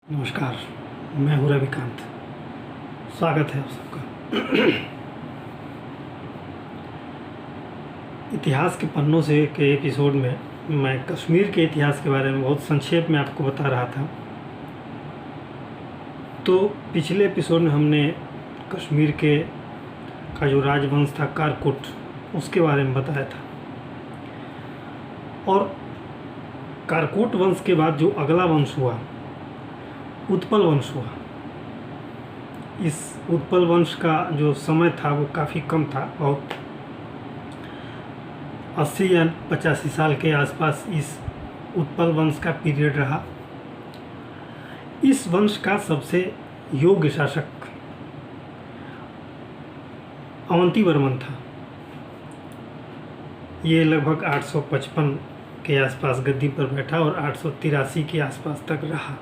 नमस्कार, मैं हूँ रविकांत। स्वागत है आप सबका। इतिहास के पन्नों से के एपिसोड में मैं कश्मीर के इतिहास के बारे में बहुत संक्षेप में आपको बता रहा था। तो पिछले एपिसोड में हमने कश्मीर का जो राजवंश था कारकुट, उसके बारे में बताया था। और कारकुट वंश के बाद जो अगला वंश हुआ, उत्पल वंश हुआ। इस उत्पल वंश का जो समय था वो काफ़ी कम था, बहुत 80 या 85 साल के आसपास इस उत्पल वंश का पीरियड रहा। इस वंश का सबसे योग्य शासक अवंती वर्मन था। ये लगभग 855 के आसपास गद्दी पर बैठा और 883 के आसपास तक रहा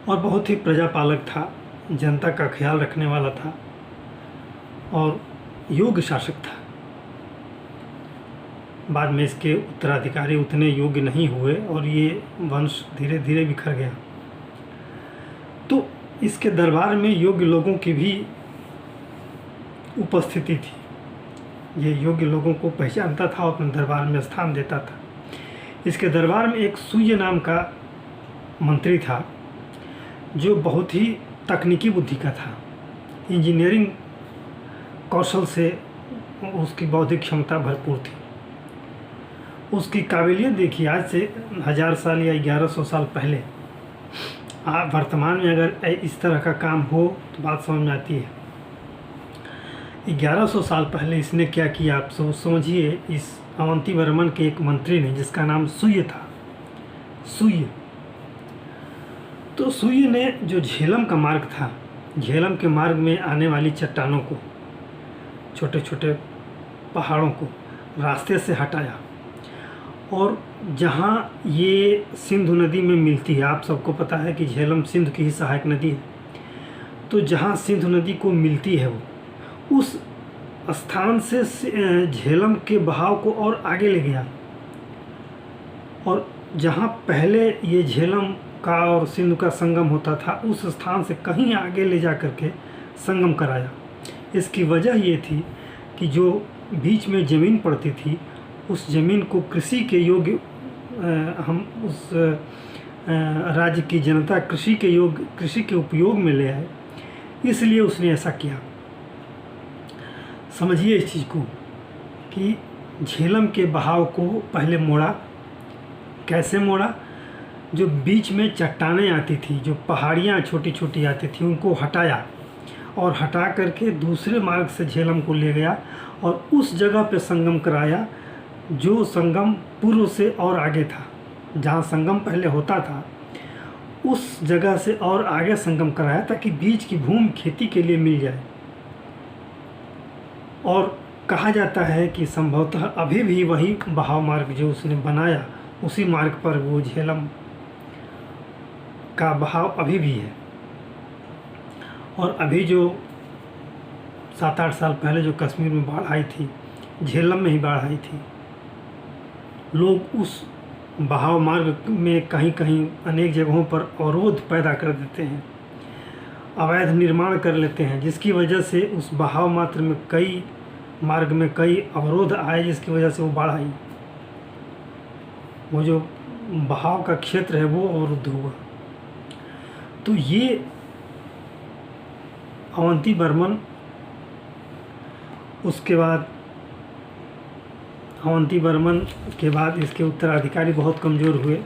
और बहुत ही प्रजापालक था, जनता का ख्याल रखने वाला था और योग्य शासक था। बाद में इसके उत्तराधिकारी उतने योग्य नहीं हुए और ये वंश धीरे धीरे बिखर गया। तो इसके दरबार में योग्य लोगों की भी उपस्थिति थी। ये योग्य लोगों को पहचानता था और अपने दरबार में स्थान देता था। इसके दरबार में एक सूर्य नाम का मंत्री था जो बहुत ही तकनीकी बुद्धि का था। इंजीनियरिंग कौशल से उसकी बौद्धिक क्षमता भरपूर थी। उसकी काबिलियत देखिए, आज से 1000 साल या 1100 साल पहले, आप वर्तमान में अगर इस तरह का काम हो तो बात समझ में आती है। 1100 साल पहले इसने क्या किया, आप समझिए। इस अवंती वर्मन के एक मंत्री ने, जिसका नाम सूर्य था, सूर्य, तो सूर्य ने जो झेलम का मार्ग था, झेलम के मार्ग में आने वाली चट्टानों को, छोटे छोटे पहाड़ों को रास्ते से हटाया। और जहाँ ये सिंधु नदी में मिलती है, आप सबको पता है कि झेलम सिंधु की ही सहायक नदी है, तो जहाँ सिंधु नदी को मिलती है वो उस स्थान से झेलम के बहाव को और आगे ले गया और जहाँ पहले ये झेलम का और सिंधु का संगम होता था, उस स्थान से कहीं आगे ले जा कर के संगम कराया। इसकी वजह ये थी कि जो बीच में ज़मीन पड़ती थी, उस ज़मीन को कृषि के योग्य, हम उस राज्य की जनता कृषि के उपयोग में ले आए, इसलिए उसने ऐसा किया। समझिए इस चीज़ को कि झेलम के बहाव को पहले मोड़ा। कैसे मोड़ा? जो बीच में चट्टानें आती थी, जो पहाड़ियाँ छोटी छोटी आती थी, उनको हटाया और हटा करके दूसरे मार्ग से झेलम को ले गया और उस जगह पे संगम कराया जो संगम पूर्व से और आगे था। जहाँ संगम पहले होता था उस जगह से और आगे संगम कराया ताकि बीच की भूमि खेती के लिए मिल जाए। और कहा जाता है कि संभवतः अभी भी वही बहाव मार्ग जो उसने बनाया, उसी मार्ग पर वो झेलम का बहाव अभी भी है। और अभी जो 7-8 साल पहले जो कश्मीर में बाढ़ आई थी, झेलम में ही बाढ़ आई थी। लोग उस बहाव मार्ग में कहीं कहीं अनेक जगहों पर अवरोध पैदा कर देते हैं, अवैध निर्माण कर लेते हैं, जिसकी वजह से उस बहाव मार्ग में कई अवरोध आए, जिसकी वजह से वो बाढ़ आई। वो जो बहाव का क्षेत्र है वो अवरुद्ध हुआ। तो ये अवंती वर्मन, उसके बाद अवंती वर्मन के बाद इसके उत्तराधिकारी बहुत कमज़ोर हुए।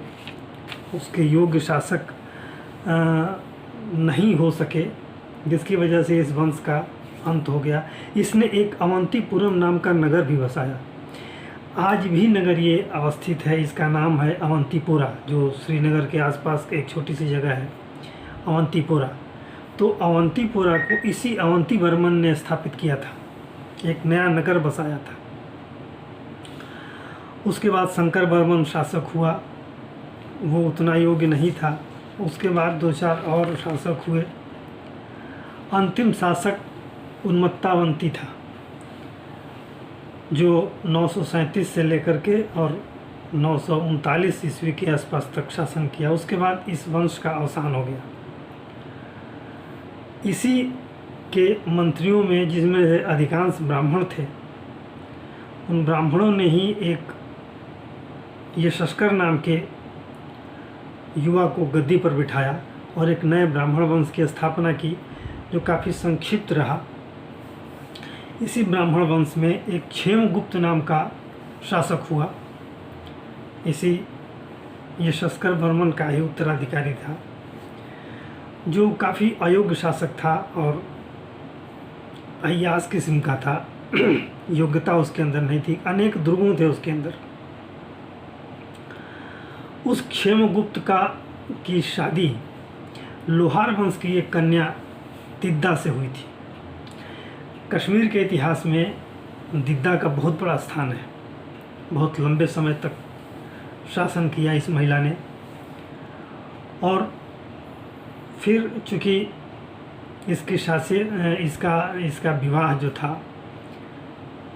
उसके योग्य शासक नहीं हो सके, जिसकी वजह से इस वंश का अंत हो गया। इसने एक अवंतीपुरम नाम का नगर भी बसाया। आज भी नगर ये अवस्थित है। इसका नाम है अवंतीपुरा, जो श्रीनगर के आसपास एक छोटी सी जगह है, अवंतीपुरा। तो अवंतीपुरा को इसी अवंती वर्मन ने स्थापित किया था, एक नया नगर बसाया था। उसके बाद शंकर वर्मन शासक हुआ, वो उतना योग्य नहीं था। उसके बाद 2-4 और शासक हुए। अंतिम शासक उन्मत्तावंती था, जो 937 से लेकर के और 939 ईस्वी के आसपास तक शासन किया। उसके बाद इस वंश का अवसान हो गया। इसी के मंत्रियों में, जिसमें से अधिकांश ब्राह्मण थे, उन ब्राह्मणों ने ही एक यशस्कर नाम के युवा को गद्दी पर बिठाया और एक नए ब्राह्मण वंश की स्थापना की, जो काफ़ी संक्षिप्त रहा। इसी ब्राह्मण वंश में एक क्षेमगुप्त नाम का शासक हुआ। इसी यशस्कर वर्मन का ही उत्तराधिकारी था, जो काफ़ी अयोग्य शासक था और अय्यास किस्म का था। योग्यता उसके अंदर नहीं थी, अनेक दुर्गुण थे उसके अंदर। उस क्षेमगुप्त की शादी लोहार वंश की एक कन्या दिद्दा से हुई थी। कश्मीर के इतिहास में दिद्दा का बहुत बड़ा स्थान है। बहुत लंबे समय तक शासन किया इस महिला ने, और फिर चूँकि इसका विवाह जो था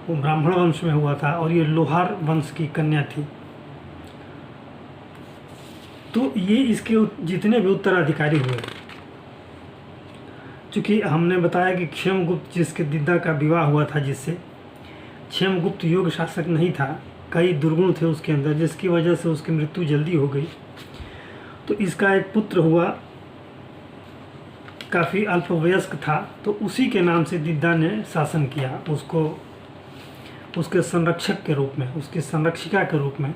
वो ब्राह्मण वंश में हुआ था और ये लोहार वंश की कन्या थी, तो ये इसके जितने भी उत्तराधिकारी हुए, चूँकि हमने बताया कि क्षेमगुप्त जिसके दिद्दा का विवाह हुआ था, जिससे क्षेमगुप्त योग्य शासक नहीं था, कई दुर्गुण थे उसके अंदर, जिसकी वजह से उसकी मृत्यु जल्दी हो गई। तो इसका एक पुत्र हुआ, काफ़ी अल्पवयस्क था, तो उसी के नाम से दिद्दा ने शासन किया। उसके संरक्षक के रूप में, उसकी संरक्षिका के रूप में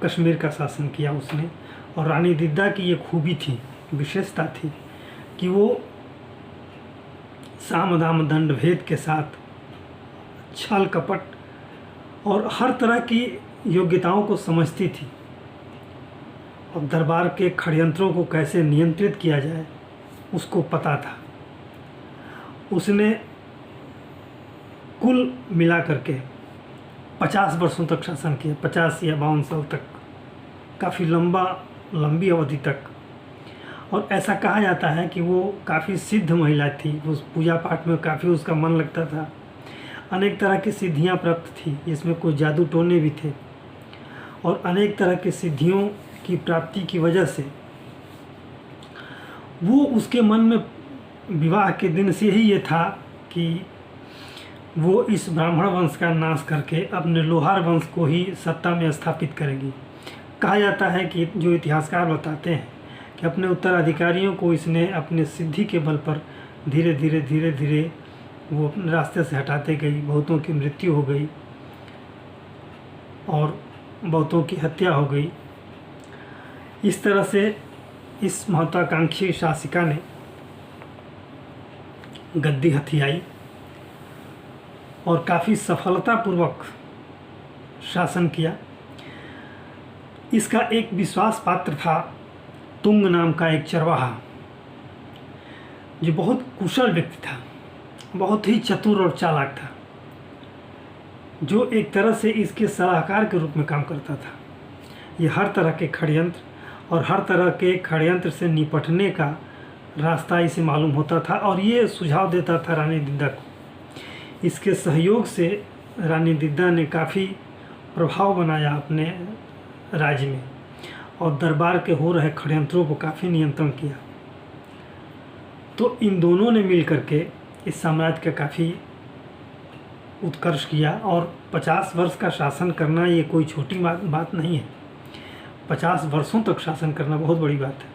कश्मीर का शासन किया उसने। और रानी दिद्दा की ये खूबी थी, विशेषता थी, कि वो साम दाम दंड भेद के साथ छल कपट और हर तरह की योग्यताओं को समझती थी, और दरबार के षड्यंत्रों को कैसे नियंत्रित किया जाए उसको पता था। उसने कुल मिला करके 50 वर्षों तक शासन किया, 50 या 52 साल तक, काफ़ी लंबी अवधि तक। और ऐसा कहा जाता है कि वो काफ़ी सिद्ध महिला थी, उस पूजा पाठ में काफ़ी उसका मन लगता था, अनेक तरह की सिद्धियां प्राप्त थी, इसमें कुछ जादू टोने भी थे। और अनेक तरह की सिद्धियों की प्राप्ति की वजह से वो उसके मन में विवाह के दिन से ही ये था कि वो इस ब्राह्मण वंश का नाश करके अपने लोहार वंश को ही सत्ता में स्थापित करेगी। कहा जाता है कि जो इतिहासकार बताते हैं कि अपने उत्तराधिकारियों को इसने अपने सिद्धि के बल पर धीरे धीरे वो अपने रास्ते से हटाते गई। बहुतों की मृत्यु हो गई और बहुतों की हत्या हो गई। इस तरह से इस महत्वाकांक्षी शासिका ने गद्दी हथियाई और काफ़ी सफलतापूर्वक शासन किया। इसका एक विश्वास पात्र था तुंग नाम का एक चरवाहा, जो बहुत कुशल व्यक्ति था, बहुत ही चतुर और चालाक था, जो एक तरह से इसके सलाहकार के रूप में काम करता था। ये हर तरह के षड्यंत्र और हर तरह के षड्यंत्र से निपटने का रास्ता इसे मालूम होता था और ये सुझाव देता था रानी दिद्दा को। इसके सहयोग से रानी दिद्दा ने काफ़ी प्रभाव बनाया अपने राज्य में और दरबार के हो रहे षड्यंत्रों को काफ़ी नियंत्रण किया। तो इन दोनों ने मिल करके इस साम्राज्य का काफ़ी उत्कर्ष किया। और 50 वर्ष का शासन करना ये कोई छोटी बात नहीं है। 50 वर्षों तक शासन करना बहुत बड़ी बात है।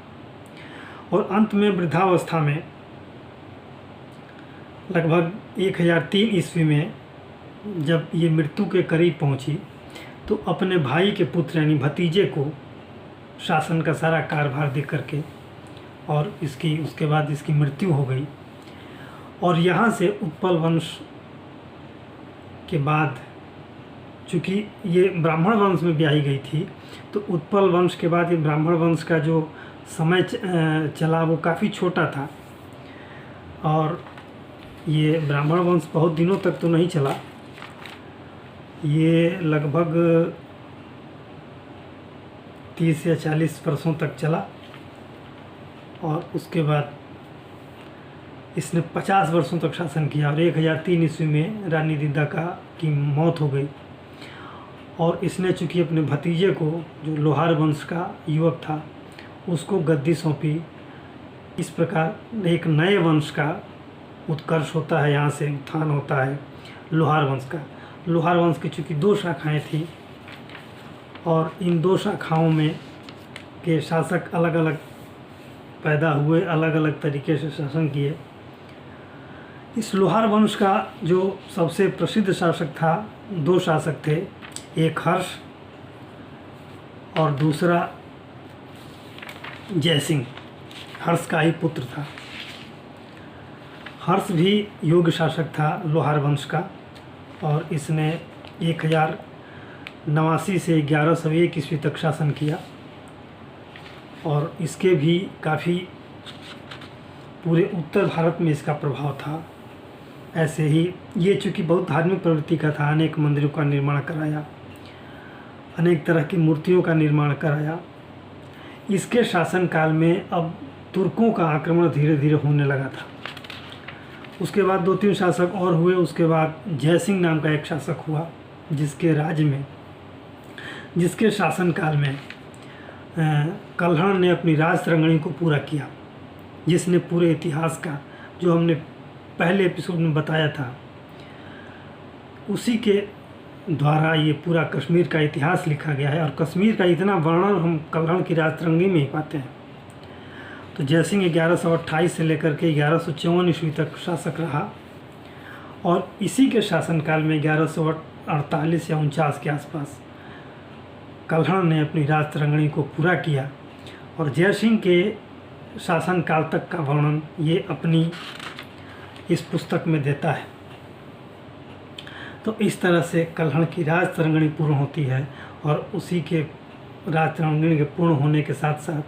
और अंत में वृद्धावस्था में लगभग 1003 ईस्वी में जब ये मृत्यु के करीब पहुंची, तो अपने भाई के पुत्र यानी भतीजे को शासन का सारा कार्यभार दे करके और उसके बाद इसकी मृत्यु हो गई। और यहाँ से उत्पल वंश के बाद, चूँकि ये ब्राह्मण वंश में ब्याही गई थी, तो उत्पल वंश के बाद ये ब्राह्मण वंश का जो समय चला वो काफ़ी छोटा था। और ये ब्राह्मण वंश बहुत दिनों तक तो नहीं चला, ये लगभग 30 या 40 वर्षों तक चला। और उसके बाद इसने 50 वर्षों तक शासन किया और 1003 ईस्वी में रानी दिद्दा की मौत हो गई। और इसने चूँकि अपने भतीजे को, जो लोहार वंश का युवक था, उसको गद्दी सौंपी। इस प्रकार एक नए वंश का उत्कर्ष होता है, यहाँ से उत्थान होता है लोहार वंश का। लोहार वंश की चूँकि 2 शाखाएँ थी और इन 2 शाखाओं में के शासक अलग अलग पैदा हुए, अलग अलग तरीके से शासन किए। इस लोहार वंश का जो सबसे प्रसिद्ध शासक था, 2 शासक थे, एक हर्ष और दूसरा जयसिंह। हर्ष का ही पुत्र था। हर्ष भी योग्य शासक था लोहार वंश का और इसने 1089 से 1101 ईस्वी तक शासन किया और इसके भी काफ़ी पूरे उत्तर भारत में इसका प्रभाव था। ऐसे ही ये चूँकि बहुत धार्मिक प्रवृत्ति का था, अनेक मंदिरों का निर्माण कराया, अनेक तरह की मूर्तियों का निर्माण कराया। इसके शासनकाल में अब तुर्कों का आक्रमण धीरे धीरे होने लगा था। उसके बाद 2-3 शासक और हुए। उसके बाद जयसिंह नाम का एक शासक हुआ, जिसके शासनकाल में कल्हण ने अपनी राज तरंगिणी को पूरा किया, जिसने पूरे इतिहास का, जो हमने पहले एपिसोड में बताया था, उसी के द्वारा ये पूरा कश्मीर का इतिहास लिखा गया है। और कश्मीर का इतना वर्णन हम कल्हण की राज तरंगिणी में ही पाते हैं। तो जयसिंह 1128 से लेकर के 1154 ईस्वी तक शासक रहा और इसी के शासनकाल में 1148 या 49 के आसपास कल्हण ने अपनी राज तरंगिणी को पूरा किया। और जयसिंह के शासनकाल तक का वर्णन ये अपनी इस पुस्तक में देता है। तो इस तरह से कल्हण की राज तरंगिणी पूर्ण होती है और उसी के राज तरंगिणी के पूर्ण होने के साथ साथ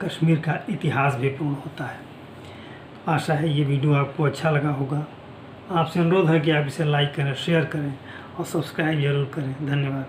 कश्मीर का इतिहास भी पूर्ण होता है। आशा है ये वीडियो आपको अच्छा लगा होगा। आपसे अनुरोध है कि आप इसे लाइक करें, शेयर करें और सब्सक्राइब जरूर करें। धन्यवाद।